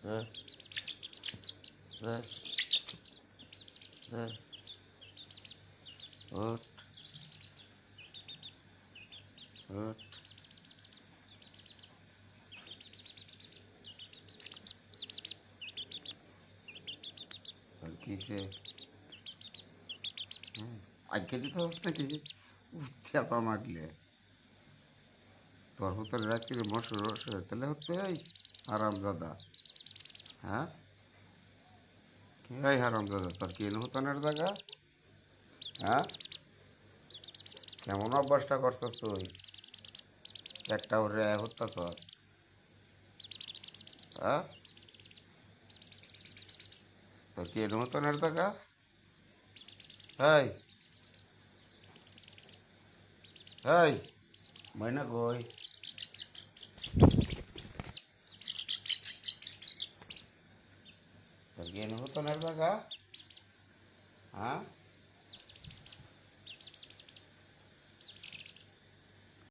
হ্যাঁ হ্যাঁ হ্যাঁ ওঠ ওঠ আর কিসে হ্যাঁ আজ্ঞা দিতে হস নাকি চাপা মারলে তোর ভিতরে রাত্রিরে মশুর রসের তাহলে হতে এই হারামজাদা হ্যাঁ এই হারামজাদা তোর কি হতানের জায়গা হ্যাঁ কেমন অভ্যাসটা করছস তুই একটা ওরে হত্যাছস হ্যাঁ তোর কি হতানের জায়গা এই এই ময়না কই তোর কি হতানের জায়গা হ্যাঁ